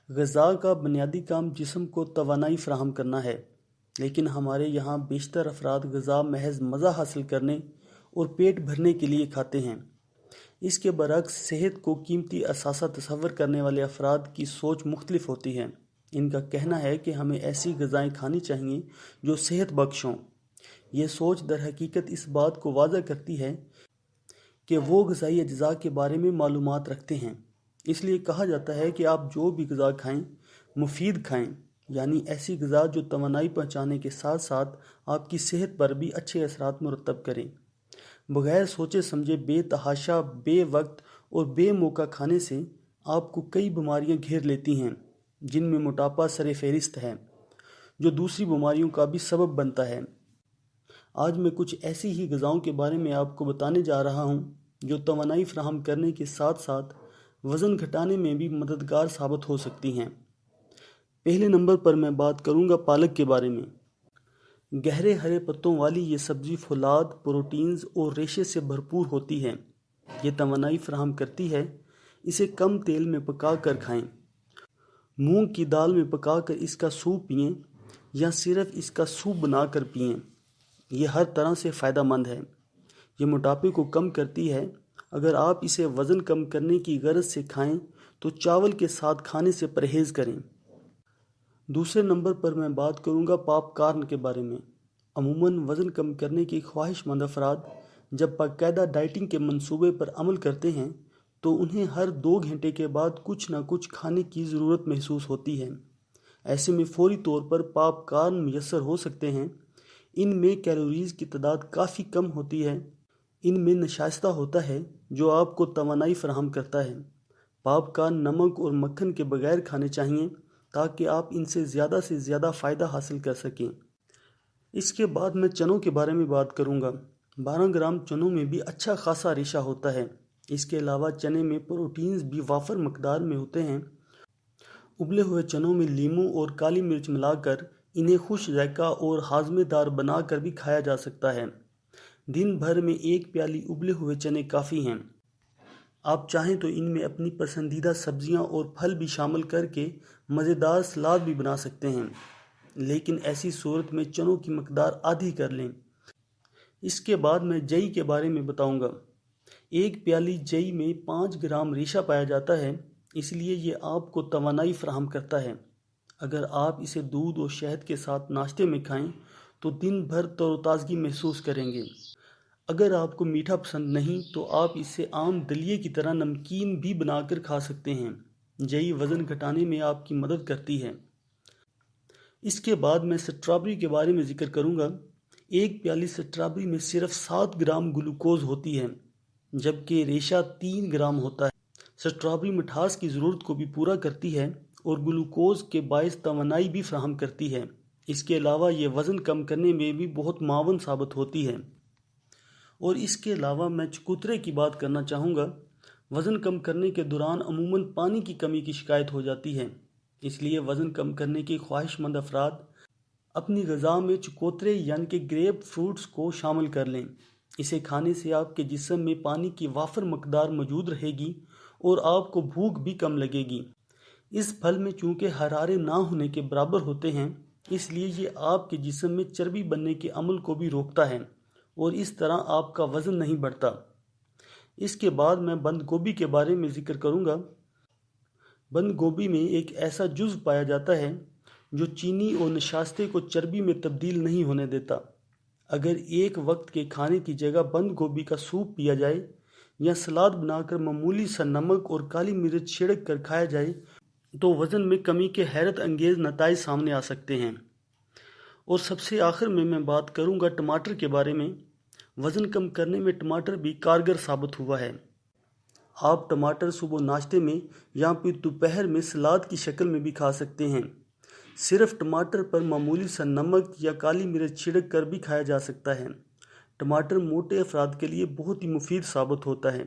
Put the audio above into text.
غذا کا بنیادی کام جسم کو توانائی فراہم کرنا ہے، لیکن ہمارے یہاں بیشتر افراد غذا محض مزہ حاصل کرنے اور پیٹ بھرنے کے لیے کھاتے ہیں۔ اس کے برعکس صحت کو قیمتی اثاثہ تصور کرنے والے افراد کی سوچ مختلف ہوتی ہے۔ ان کا کہنا ہے کہ ہمیں ایسی غذائیں کھانی چاہیے جو صحت بخش ہوں۔ یہ سوچ در حقیقت اس بات کو واضح کرتی ہے کہ وہ غذائی اجزاء کے بارے میں معلومات رکھتے ہیں۔ اس لیے کہا جاتا ہے کہ آپ جو بھی غذا کھائیں مفید کھائیں، یعنی ایسی غذا جو توانائی پہنچانے کے ساتھ ساتھ آپ کی صحت پر بھی اچھے اثرات مرتب کریں۔ بغیر سوچے سمجھے بے تحاشا، بے وقت اور بے موقع کھانے سے آپ کو کئی بیماریاں گھیر لیتی ہیں، جن میں موٹاپا سر فہرست ہے، جو دوسری بیماریوں کا بھی سبب بنتا ہے۔ آج میں کچھ ایسی ہی غذاؤں کے بارے میں آپ کو بتانے جا رہا ہوں جو توانائی فراہم کرنے کے ساتھ ساتھ وزن گھٹانے میں بھی مددگار ثابت ہو سکتی ہیں۔ پہلے نمبر پر میں بات کروں گا پالک کے بارے میں۔ گہرے ہرے پتوں والی یہ سبزی فولاد، پروٹینز اور ریشے سے بھرپور ہوتی ہے۔ یہ توانائی فراہم کرتی ہے۔ اسے کم تیل میں پکا کر کھائیں۔ مونگ کی دال میں پکا کر اس کا سوپ پئیں یا صرف اس کا سوپ بنا کر پئیں۔ یہ ہر طرح سے فائدہ مند ہے۔ یہ موٹاپے کو کم کرتی ہے۔ اگر آپ اسے وزن کم کرنے کی غرض سے کھائیں تو چاول کے ساتھ کھانے سے پرہیز کریں۔ دوسرے نمبر پر میں بات کروں گا پاپ کارن کے بارے میں۔ عموماً وزن کم کرنے کی خواہش مند افراد جب باقاعدہ ڈائٹنگ کے منصوبے پر عمل کرتے ہیں تو انہیں ہر 2 گھنٹے کے بعد کچھ نہ کچھ کھانے کی ضرورت محسوس ہوتی ہے۔ ایسے میں فوری طور پر پاپ کارن میسر ہو سکتے ہیں۔ ان میں کیلوریز کی تعداد کافی کم ہوتی ہے۔ ان میں نشائستہ ہوتا ہے جو آپ کو توانائی فراہم کرتا ہے۔ پاپ کارن نمک اور مکھن کے بغیر کھانے چاہئیں تاکہ آپ ان سے زیادہ فائدہ حاصل کر سکیں۔ اس کے بعد میں چنوں کے بارے میں بات کروں گا۔ 12 گرام چنوں میں بھی اچھا خاصا ریشہ ہوتا ہے۔ اس کے علاوہ چنے میں پروٹینز بھی وافر مقدار میں ہوتے ہیں۔ ابلے ہوئے چنوں میں لیموں اور کالی مرچ ملا کر انہیں خوش ذائقہ اور ہاضمے دار بنا کر بھی کھایا جا سکتا ہے۔ دن بھر میں 1 پیالی ابلے ہوئے چنے کافی ہیں۔ آپ چاہیں تو ان میں اپنی پسندیدہ سبزیاں اور پھل بھی شامل کر کے مزیدار سلاد بھی بنا سکتے ہیں، لیکن ایسی صورت میں چنوں کی مقدار آدھی کر لیں۔ اس کے بعد میں جئی کے بارے میں بتاؤں گا۔ 1 پیالی جئی میں 5 گرام ریشہ پایا جاتا ہے، اس لیے یہ آپ کو توانائی فراہم کرتا ہے۔ اگر آپ اسے دودھ اور شہد کے ساتھ ناشتے میں کھائیں تو دن بھر تر و تازگی محسوس کریں گے۔ اگر آپ کو میٹھا پسند نہیں تو آپ اسے عام دلیے کی طرح نمکین بھی بنا کر کھا سکتے ہیں۔ جئی وزن گھٹانے میں آپ کی مدد کرتی ہے۔ اس کے بعد میں سٹرابری کے بارے میں ذکر کروں گا۔ 1 پیالی سٹرابری میں صرف 7 گرام گلوکوز ہوتی ہے، جبکہ ریشہ 3 گرام ہوتا ہے۔ سٹرابری مٹھاس کی ضرورت کو بھی پورا کرتی ہے اور گلوکوز کے باعث توانائی بھی فراہم کرتی ہے۔ اس کے علاوہ یہ وزن کم کرنے میں بھی بہت معاون ثابت ہوتی ہے۔ اور اس کے علاوہ میں چکوترے کی بات کرنا چاہوں گا۔ وزن کم کرنے کے دوران عموماً پانی کی کمی کی شکایت ہو جاتی ہے، اس لیے وزن کم کرنے کی خواہش مند افراد اپنی غذا میں چکوترے یعنی کہ گریپ فروٹس کو شامل کر لیں۔ اسے کھانے سے آپ کے جسم میں پانی کی وافر مقدار موجود رہے گی اور آپ کو بھوک بھی کم لگے گی۔ اس پھل میں چونکہ حرارے نہ ہونے کے برابر ہوتے ہیں، اس لیے یہ آپ کے جسم میں چربی بننے کے عمل کو بھی روکتا ہے اور اس طرح آپ کا وزن نہیں بڑھتا۔ اس کے بعد میں بند گوبھی کے بارے میں ذکر کروں گا۔ بند گوبھی میں ایک ایسا جزو پایا جاتا ہے جو چینی اور نشاستے کو چربی میں تبدیل نہیں ہونے دیتا۔ اگر ایک وقت کے کھانے کی جگہ بند گوبھی کا سوپ پیا جائے یا سلاد بنا کر معمولی سا نمک اور کالی مرچ چھڑک کر کھایا جائے تو وزن میں کمی کے حیرت انگیز نتائج سامنے آ سکتے ہیں۔ اور سب سے آخر میں بات کروں گا ٹماٹر کے بارے میں۔ وزن کم کرنے میں ٹماٹر بھی کارگر ثابت ہوا ہے۔ آپ ٹماٹر صبح ناشتے میں یا پھر دوپہر میں سلاد کی شکل میں بھی کھا سکتے ہیں۔ صرف ٹماٹر پر معمولی سا نمک یا کالی مرچ چھڑک کر بھی کھایا جا سکتا ہے۔ ٹماٹر موٹے افراد کے لیے بہت ہی مفید ثابت ہوتا ہے۔